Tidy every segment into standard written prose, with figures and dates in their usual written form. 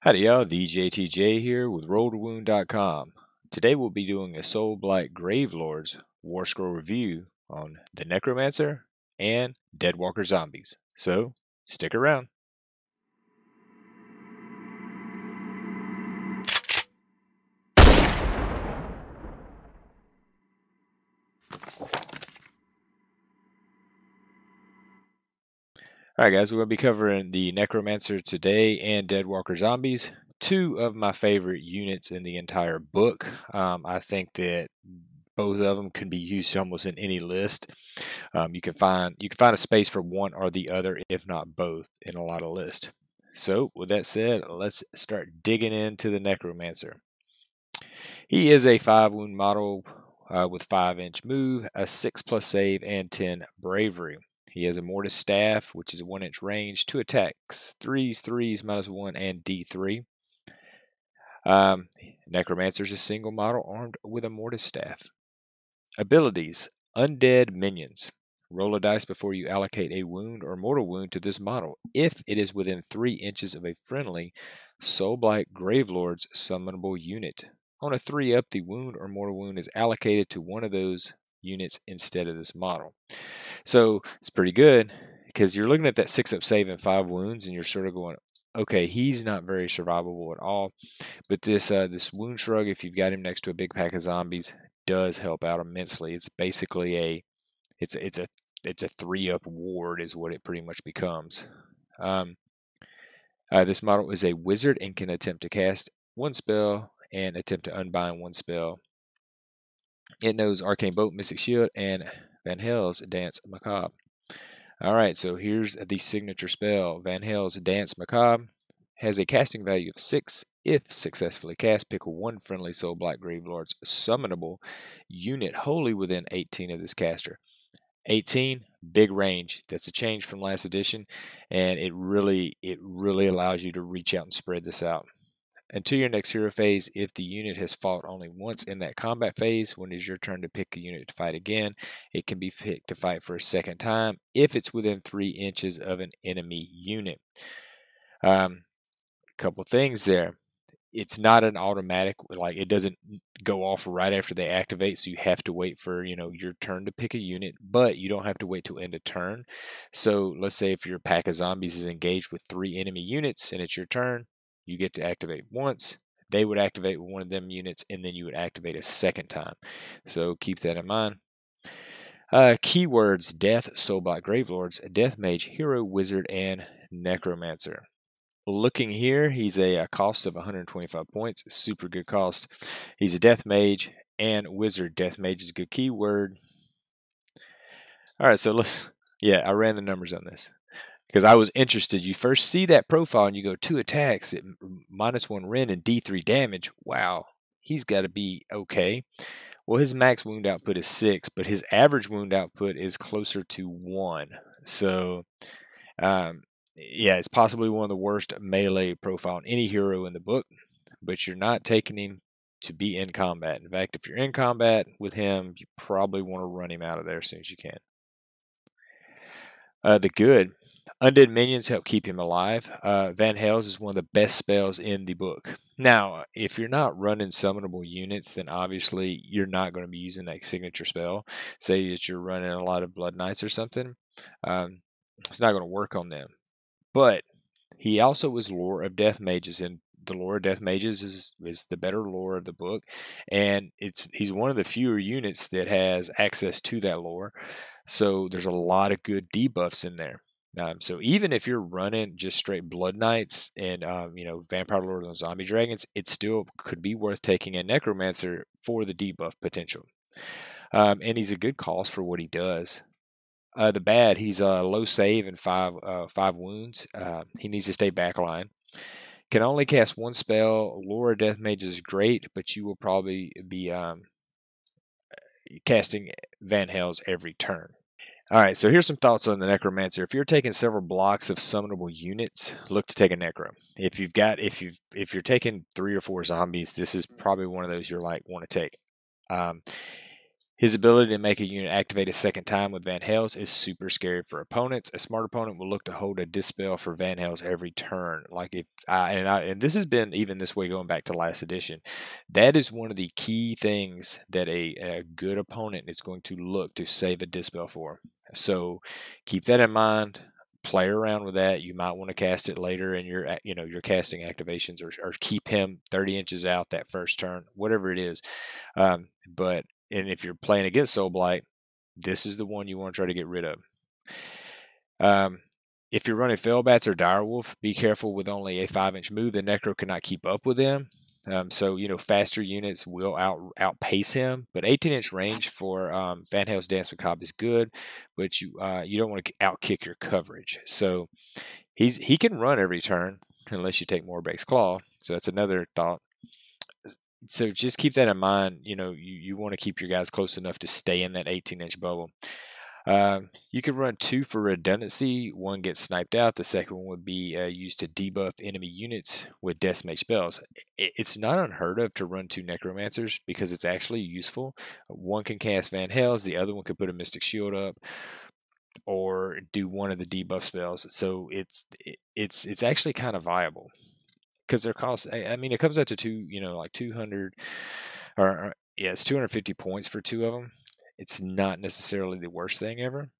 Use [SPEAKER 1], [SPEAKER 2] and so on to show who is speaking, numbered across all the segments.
[SPEAKER 1] Howdy y'all, TheJTJ here with RolledWound.com. Today we'll be doing a Soulblight Gravelords Warscroll review on the Necromancer and Deadwalker Zombies. So, stick around. Alright guys, we're going to be covering the Necromancer today and Deadwalker Zombies. Two of my favorite units in the entire book. I think that both of them can be used almost in any list. You can find a space for one or the other, if not both, in a lot of lists. So, with that said, let's start digging into the Necromancer. He is a 5-wound model with 5-inch move, a 6+ save, and 10 bravery. He has a Mortis Staff, which is a 1-inch range, 2 attacks, 3s, -1, and D3. Necromancer is a single model armed with a Mortis Staff. Abilities: Undead Minions. Roll a dice before you allocate a wound or mortal wound to this model if it is within 3 inches of a friendly Soulblight Gravelords summonable unit. On a 3-up, the wound or mortal wound is allocated to one of those units instead of this model. So it's pretty good because you're looking at that 6-up save and 5 wounds and you're sort of going, okay, he's not very survivable at all. But this wound shrug, if you've got him next to a big pack of zombies, does help out immensely. It's basically it's a 3-up ward is what it pretty much becomes. This model is a wizard and can attempt to cast 1 spell and attempt to unbind 1 spell. It knows Arcane Bolt, Mystic Shield, and Van Hell's Dance Macabre. Alright, so here's the signature spell. Van Hell's Dance Macabre has a casting value of 6. If successfully cast, pick 1 friendly Soulblight Gravelords summonable unit wholly within 18 of this caster. 18, big range. That's a change from last edition, and it really allows you to reach out and spread this out. Until your next hero phase, if the unit has fought only once in that combat phase, when it is your turn to pick a unit to fight again, it can be picked to fight for a second time if it's within 3 inches of an enemy unit. Couple things there. It's not an automatic, like it doesn't go off right after they activate, so you have to wait for your turn to pick a unit, but you don't have to wait till end of turn. So let's say if your pack of zombies is engaged with 3 enemy units and it's your turn, you get to activate once. They would activate with one of them units, and then you would activate a second time. So keep that in mind. Keywords: Death, Soulblight Gravelords, Death Mage, Hero, Wizard, and Necromancer. Looking here, he's a cost of 125 points. Super good cost. He's a Death Mage and Wizard. Death Mage is a good keyword. Alright, so I ran the numbers on this because I was interested. You first see that profile and you go 2 attacks at -1 Ren and D3 damage. Wow, he's got to be okay. Well, his max wound output is 6, but his average wound output is closer to 1. So, yeah, it's possibly one of the worst melee profile in any hero in the book, but you're not taking him to be in combat. In fact, if you're in combat with him, you probably want to run him out of there as soon as you can. The good: Undead Minions help keep him alive. Van Hell's is one of the best spells in the book. Now, if you're not running summonable units, then obviously you're not going to be using that signature spell. Say that you're running a lot of Blood Knights or something. It's not going to work on them. But he also is lore of Death Mages, and the lore of Death Mages is the better lore of the book, and he's one of the fewer units that has access to that lore. So there's a lot of good debuffs in there. So even if you're running just straight Blood Knights and Vampire Lords and Zombie Dragons, it still could be worth taking a Necromancer for the debuff potential. And he's a good cost for what he does. The bad: he's a low save and 5 wounds. He needs to stay backline. Can only cast 1 spell. Lore of Death Mage is great, but you will probably be casting Van Hell's every turn. Alright, so here's some thoughts on the Necromancer. If you're taking several blocks of summonable units, look to take a Necro. If you're taking 3 or 4 zombies, this is probably one of those you're like want to take. His ability to make a unit activate a second time with Van Hels is super scary for opponents. A smart opponent will look to hold a dispel for Van Hels every turn. Like if and this has been even this way going back to last edition. That is one of the key things that a good opponent is going to look to save a dispel for. So keep that in mind. Play around with that. You might want to cast it later in your casting activations, or keep him 30 inches out that first turn, whatever it is. But and if you're playing against Soulblight, this is the one you want to try to get rid of. If you're running Fellbats or Direwolf, be careful with only a 5-inch move. The Necro cannot keep up with them. So faster units will outpace him. But 18-inch range for Van Hale's Dance Macabre is good, but you don't want to outkick your coverage. So he can run every turn unless you take Morbeg's Claw. So that's another thought. So just keep that in mind. You want to keep your guys close enough to stay in that 18-inch bubble. You could run 2 for redundancy. One gets sniped out. The second one would be used to debuff enemy units with Deathmage spells. It's not unheard of to run 2 Necromancers because it's actually useful. One can cast Van Hels. The other one could put a Mystic Shield up or do one of the debuff spells. So it's actually kind of viable. Because their cost, it comes out to 200, it's 250 points for 2 of them. It's not necessarily the worst thing ever.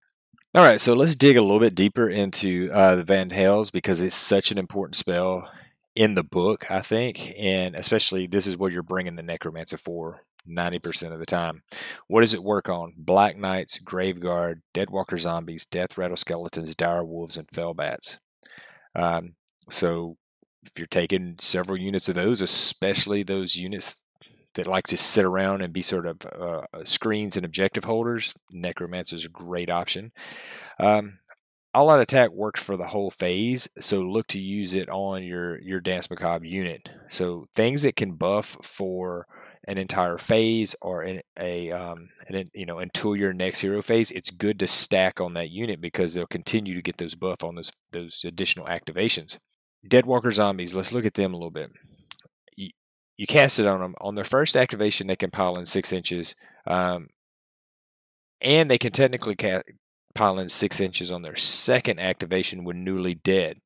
[SPEAKER 1] All right, so let's dig a little bit deeper into the Van Hales because it's such an important spell in the book, I think, and especially this is what you're bringing the Necromancer for 90% of the time. What does it work on? Black Knights, Graveguard, Deadwalker Zombies, Death Rattle Skeletons, Dire Wolves, and Fellbats. So if you're taking several units of those, especially those units that like to sit around and be sort of screens and objective holders, Necromancer is a great option. All Out Attack works for the whole phase, so look to use it on your Dance Macabre unit. So things that can buff for an entire phase or until your next hero phase, it's good to stack on that unit because they'll continue to get those buff on those additional activations. Deadwalker Zombies, let's look at them a little bit. You cast it on them. On their first activation, they can pile in 6 inches, and they can technically pile in 6 inches on their second activation when newly dead.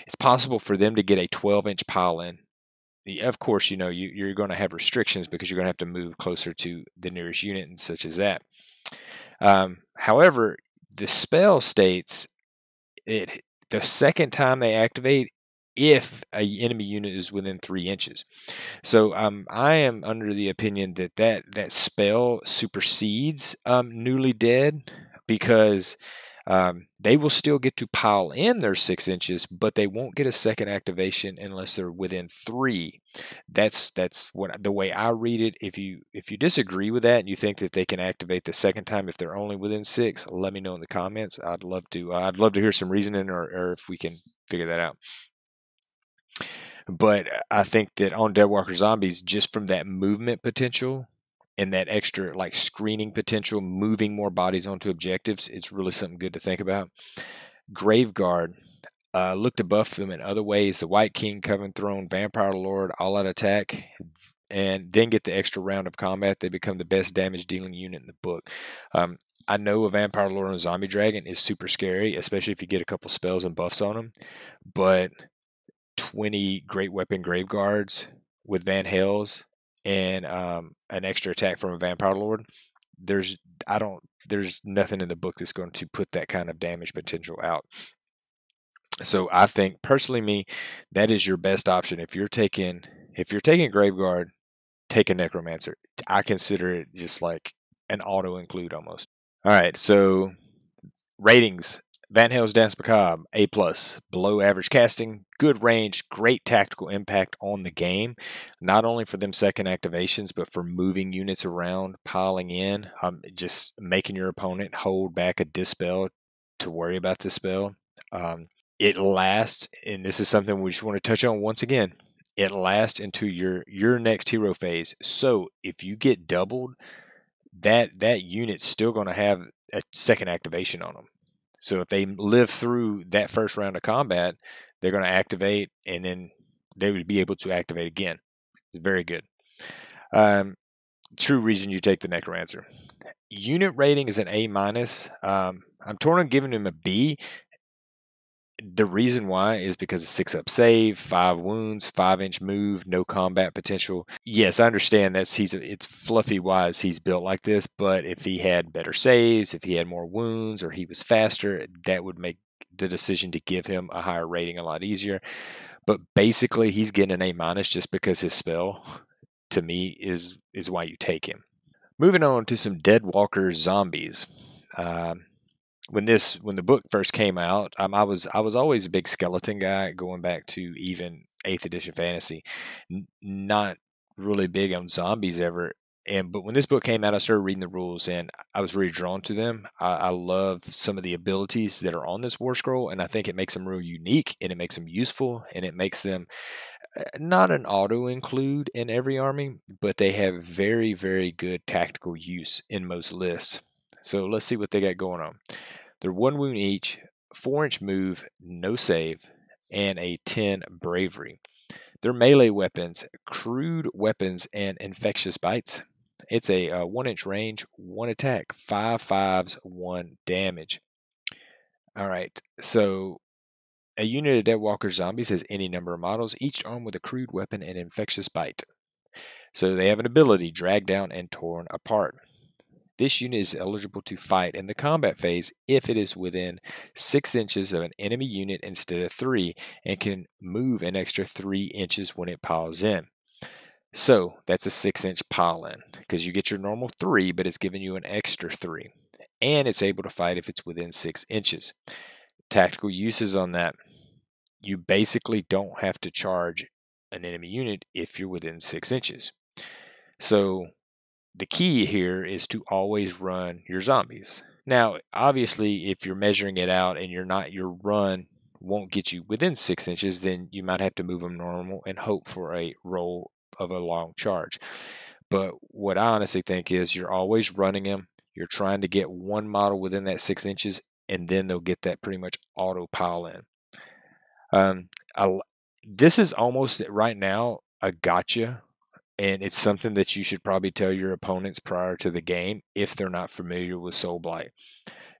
[SPEAKER 1] It's possible for them to get a 12-inch pile in. Of course, you're going to have restrictions because you're going to have to move closer to the nearest unit and such as that. However, the spell states the second time they activate, if an enemy unit is within 3 inches. So I am under the opinion that spell supersedes newly dead because they will still get to pile in their 6 inches, but they won't get a second activation unless they're within 3. That's what the way I read it. If you disagree with that and you think that they can activate the second time if they're only within 6, let me know in the comments. I'd love to hear some reasoning or if we can figure that out. But I think that on Deadwalker Zombies, just from that movement potential and that extra screening potential, moving more bodies onto objectives, it's really something good to think about. Graveguard, look to buff them in other ways. The White King, Coven Throne, Vampire Lord, All Out Attack, and then get the extra round of combat. They become the best damage dealing unit in the book. I know a Vampire Lord and a Zombie Dragon is super scary, especially if you get a couple spells and buffs on them, but 20 Great Weapon Graveguards with Van Hales and an extra attack from a Vampire Lord, there's nothing in the book that's going to put that kind of damage potential out. So I think personally, that is your best option. If you're taking Graveguard, take a Necromancer. I consider it just like an auto include almost. All right, so ratings. Van Hale's Dance Macabre, A+, below average casting, good range, great tactical impact on the game, not only for them second activations, but for moving units around, piling in, just making your opponent hold back a dispel to worry about the spell. It lasts, and this is something we just want to touch on once again, it lasts into your next hero phase. So if you get doubled, that unit's still going to have a second activation on them. So if they live through that first round of combat, they're going to activate, and then they would be able to activate again. It's very good. True reason you take the Necromancer. Unit rating is an A minus. I'm torn on giving him a B. The reason why is because of 6-up save, 5 wounds, 5-inch move, no combat potential. Yes, I understand it's fluffy wise he's built like this, but if he had better saves, if he had more wounds, or he was faster, that would make the decision to give him a higher rating a lot easier. But basically, he's getting an A minus just because his spell, to me, is why you take him. Moving on to some Deadwalker Zombies. When the book first came out, I was always a big skeleton guy, going back to even 8th edition fantasy. Not really big on zombies ever. But when this book came out, I started reading the rules, and I was really drawn to them. I love some of the abilities that are on this Warscroll, and I think it makes them real unique, and it makes them useful, and it makes them not an auto include in every army, but they have very, very good tactical use in most lists. So let's see what they got going on. They're 1 wound each, 4-inch move, no save, and a 10 bravery. Their melee weapons, crude weapons, and infectious bites. It's a 1-inch range, 1 attack, 5 5s, 1 damage. All right, so a unit of Deadwalker Zombies has any number of models, each armed with a crude weapon and infectious bite. So they have an ability, drag down and torn apart. This unit is eligible to fight in the combat phase if it is within 6 inches of an enemy unit instead of 3, and can move an extra 3 inches when it piles in. So that's a 6-inch pile in, because you get your normal 3, but it's giving you an extra 3. And it's able to fight if it's within 6 inches. Tactical uses on that. You basically don't have to charge an enemy unit if you're within 6 inches. So the key here is to always run your zombies. Now, obviously, if you're measuring it out and your run won't get you within 6 inches, then you might have to move them normal and hope for a roll of a long charge. But what I honestly think is you're always running them. You're trying to get one model within that 6 inches, and then they'll get that pretty much auto pile in. This is almost right now a gotcha, and it's something that you should probably tell your opponents prior to the game if they're not familiar with Soulblight,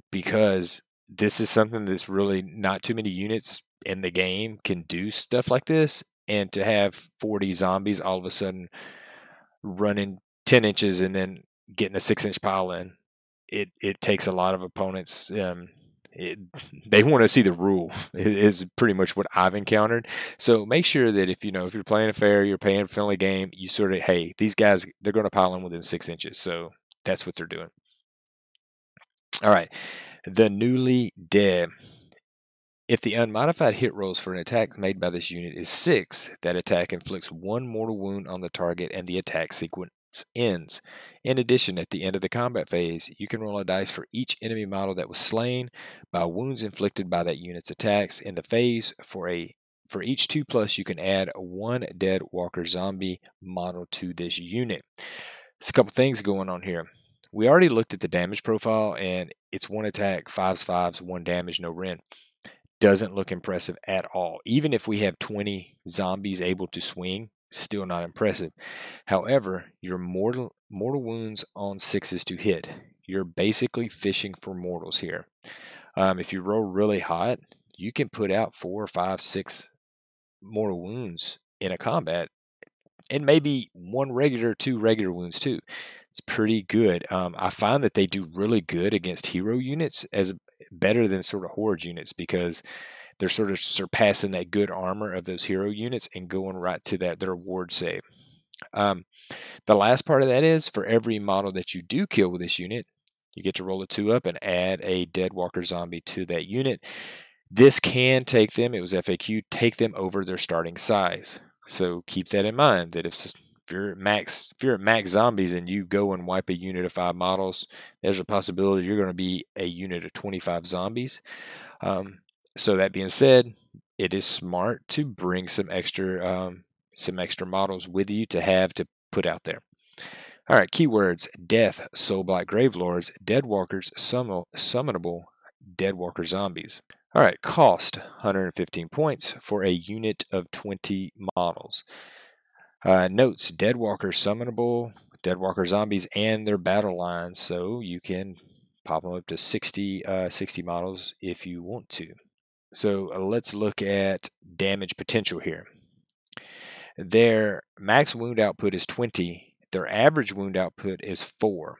[SPEAKER 1] because this is something that's really not too many units in the game can do stuff like this. And to have 40 zombies all of a sudden running 10 inches and then getting a 6-inch pile in, it takes a lot of opponents. They want to see the rule is pretty much what I've encountered. So make sure that if you're playing a fair, you're playing a friendly game, you sort of, hey, these guys, they're going to pile in within 6 inches. So that's what they're doing. All right, the newly dead. If the unmodified hit rolls for an attack made by this unit is 6, that attack inflicts 1 mortal wound on the target and the attack sequence ends. In addition, at the end of the combat phase, you can roll a dice for each enemy model that was slain by wounds inflicted by that unit's attacks in the phase. For each 2+, you can add 1 Deadwalker Zombie model to this unit. There's a couple things going on here. We already looked at the damage profile, and it's 1 attack, 5s, 5s, 1 damage, no rend. Doesn't look impressive at all. Even if we have 20 zombies able to swing, still not impressive. However, your mortal wounds on 6s to hit. You're basically fishing for mortals here. If you roll really hot, you can put out 4, 5, 6 mortal wounds in a combat, and maybe 1 regular, 2 regular wounds too. It's pretty good. I find that they do really good against hero units, as better than sort of horde units, because they're sort of surpassing that good armor of those hero units and going right to their ward save. The last part of that is, for every model that you do kill with this unit, you get to roll a 2-up and add a Deadwalker zombie to that unit. This can take them, it was FAQ, take them over their starting size. So keep that in mind, that if you're at max zombies and you go and wipe a unit of 5 models, there's a possibility you're going to be a unit of 25 zombies. So that being said, it is smart to bring some extra models with you to put out there. All right, keywords: Death, Soulblight Gravelords, Deadwalkers, Summonable, Deadwalker Zombies. All right, cost 115 points for a unit of 20 models. Notes: Deadwalker Summonable Deadwalker Zombies and their battle lines, so you can pop them up to 60 models if you want to. So let's look at damage potential here. Their max wound output is 20. Their average wound output is 4.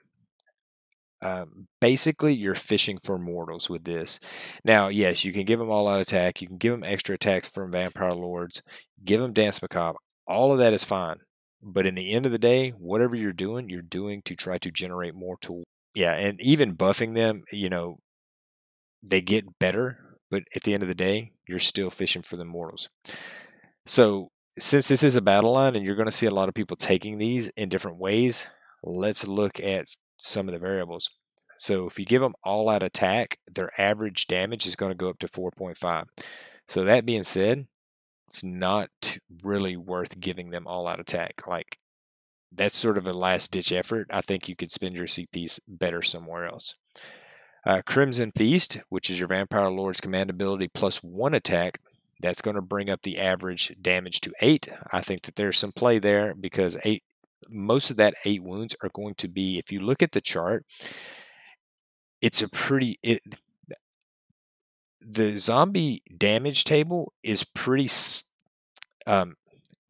[SPEAKER 1] Basically, you're fishing for mortals with this. Now, yes, you can give them all out attack. You can give them extra attacks from Vampire Lords. Give them Dance Macabre. All of that is fine. But in the end of the day, whatever you're doing to try to generate more tools. Yeah, and even buffing them, they get better. But at the end of the day, you're still fishing for the mortals. So since this is a battle line and you're going to see a lot of people taking these in different ways, let's look at some of the variables. So if you give them all out attack, their average damage is going to go up to 4.5. So that being said, it's not really worth giving them all out attack. Like, that's sort of a last ditch effort. I think you could spend your CPs better somewhere else. Crimson Feast, which is your Vampire Lord's command ability plus 1 attack, that's going to bring up the average damage to 8. I think that there's some play there because most of that 8 wounds are going to be, if you look at the chart, it's a pretty, the zombie damage table is pretty,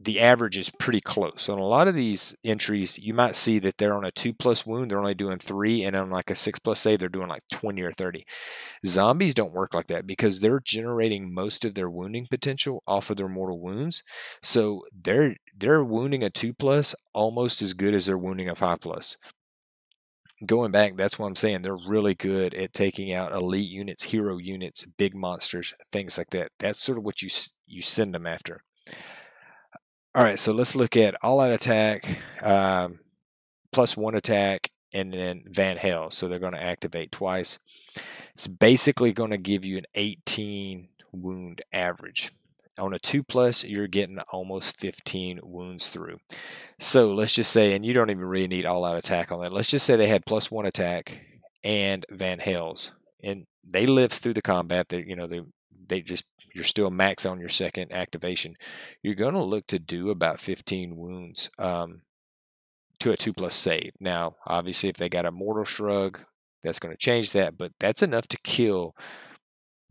[SPEAKER 1] the average is pretty close. On a lot of these entries, you might see that they're on a 2+ wound, they're only doing 3, and on like a 6+ save, they're doing like 20 or 30. Zombies don't work like that because they're generating most of their wounding potential off of their mortal wounds. So they're wounding a 2+ almost as good as they're wounding a 5+. Going back, that's what I'm saying. They're really good at taking out elite units, hero units, big monsters, things like that. That's sort of what you send them after. All right, so let's look at all out attack, plus 1 attack, and then Van Hell. So they're going to activate twice. It's basically going to give you an 18 wound average. On a 2+, you're getting almost 15 wounds through. So let's just say, and you don't even really need all out attack on that. Let's just say they had plus 1 attack and Van Hells, and they live through the combat. You're still max on your second activation. You're going to look to do about 15 wounds to a 2+ save. Now, obviously, if they got a Mortal Shrug, that's going to change that, but that's enough to kill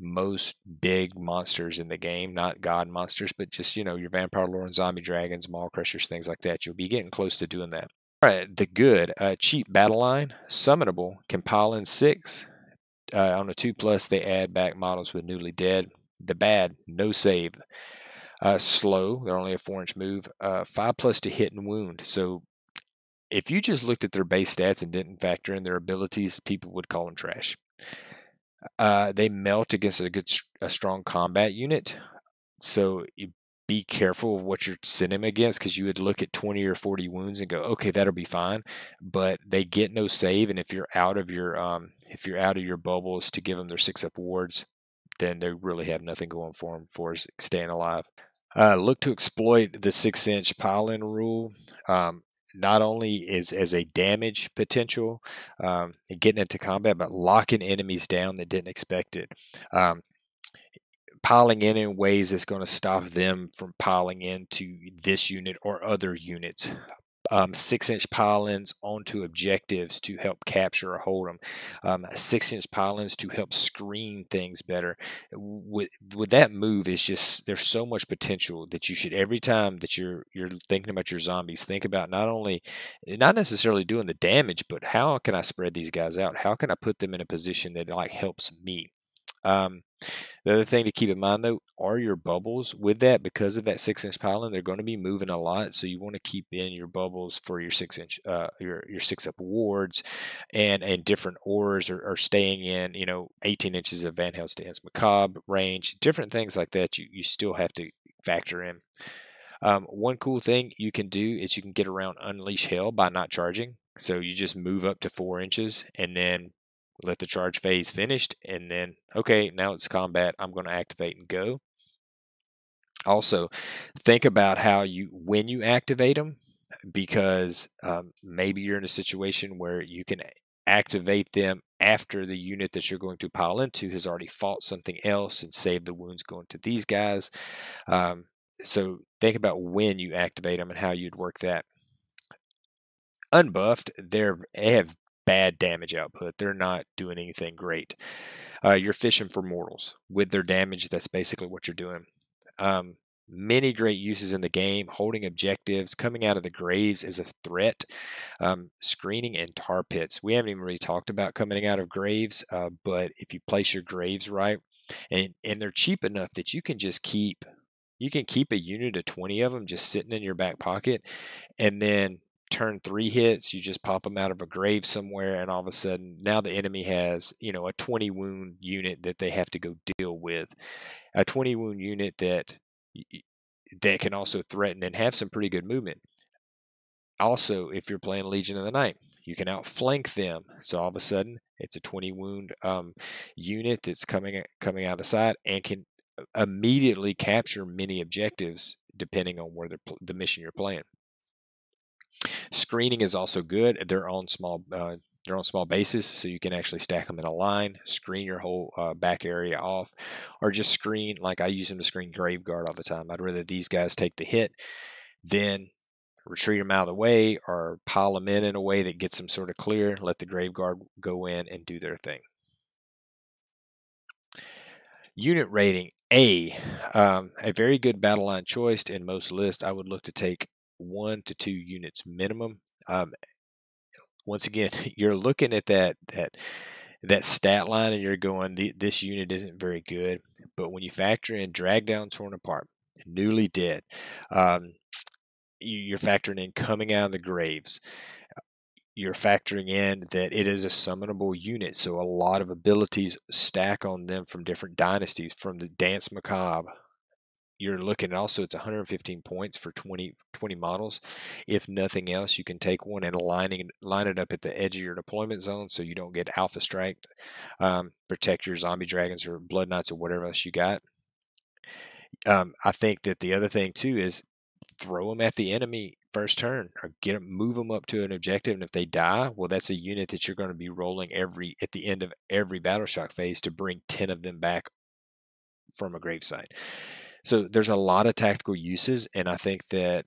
[SPEAKER 1] most big monsters in the game, not god monsters, but just, your Vampire Lord and Zombie Dragons, Maw Crushers, things like that. You'll be getting close to doing that. All right, the good, cheap battle line, summonable, can pile in 6. On a 2+, they add back models with newly dead. The bad, no save. Slow, they're only a 4-inch move. 5+ to hit and wound. So if you just looked at their base stats and didn't factor in their abilities, people would call them trash. They melt against a strong combat unit. So you be careful of what you're sending them against, because you would look at 20 or 40 wounds and go, okay, that'll be fine. But they get no save, and if you're out of your bubbles to give them their 6-up wards, then they really have nothing going for them for staying alive. Look to exploit the 6-inch pile-in rule. Not only as a damage potential and getting into combat, but locking enemies down that didn't expect it. Piling in ways that's going to stop them from piling into this unit or other units. 6-inch pile-ins onto objectives to help capture or hold them. 6-inch pile-ins to help screen things better. With that move, it's just, there's so much potential that you should, every time that you're thinking about your zombies, think about not necessarily doing the damage, but how can I spread these guys out? How can I put them in a position that helps me? The other thing to keep in mind, though, are your bubbles. With that, because of that 6-inch pile-in, they're going to be moving a lot, so you want to keep in your bubbles for your 6-inch, your 6-up wards, and different ores are staying in, 18 inches of Van Hell's Dance Macabre range, different things like that. You still have to factor in. One cool thing you can do is you can get around Unleash Hell by not charging. So you just move up to 4 inches and then let the charge phase finished, and then, okay, now it's combat. I'm going to activate and go. Also, think about when you activate them, because maybe you're in a situation where you can activate them after the unit that you're going to pile into has already fought something else and save the wounds going to these guys. So think about when you activate them and how you'd work that. Unbuffed, they have bad damage output. They're not doing anything great. You're fishing for mortals. With their damage, that's basically what you're doing. Many great uses in the game. Holding objectives, coming out of the graves is a threat. Screening and tar pits. We haven't even really talked about coming out of graves, but if you place your graves right, and they're cheap enough that you can just keep a unit of 20 of them just sitting in your back pocket, and then turn 3 hits, you just pop them out of a grave somewhere, and all of a sudden now the enemy has, a 20 wound unit that they have to go deal with. A 20 wound unit that can also threaten and have some pretty good movement. Also, if you're playing Legion of the Night, you can outflank them. So all of a sudden, it's a 20 wound unit that's coming out the side and can immediately capture many objectives depending on where the mission you're playing. Screening is also good. They're on small bases, so you can actually stack them in a line, screen your whole back area off, or just screen, like I use them to screen Grave Guard all the time. I'd rather these guys take the hit, then retreat them out of the way, or pile them in a way that gets them sort of clear, let the Grave Guard go in and do their thing. Unit rating, A. A very good battle line choice. In most lists, I would look to take 1 to 2 units minimum. Once again, you're looking at that stat line and you're going, this unit isn't very good. But when you factor in Drag Down, Torn Apart, Newly Dead, you're factoring in coming out of the graves. You're factoring in that it is a summonable unit, so a lot of abilities stack on them from different dynasties, from the Dance Macabre. You're looking also, it's 115 points for 20 models. If nothing else, you can take one and line it up at the edge of your deployment zone so you don't get alpha striked. Protect your zombie dragons or blood knights or whatever else you got. I think that the other thing too is throw them at the enemy first turn, or move them up to an objective, and if they die, well, that's a unit that you're going to be rolling at the end of every battle shock phase to bring 10 of them back from a gravesite. So there's a lot of tactical uses, and I think that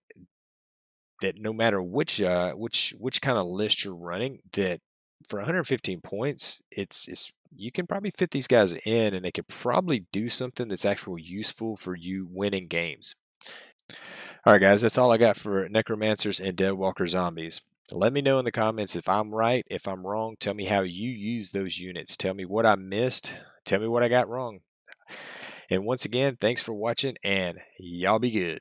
[SPEAKER 1] no matter which kind of list you're running, that for 115 points, it's you can probably fit these guys in, and they could probably do something that's actually useful for you winning games. All right, guys, that's all I got for Necromancers and Deadwalker Zombies. Let me know in the comments if I'm right, if I'm wrong. Tell me how you use those units. Tell me what I missed. Tell me what I got wrong. And once again, thanks for watching, and y'all be good.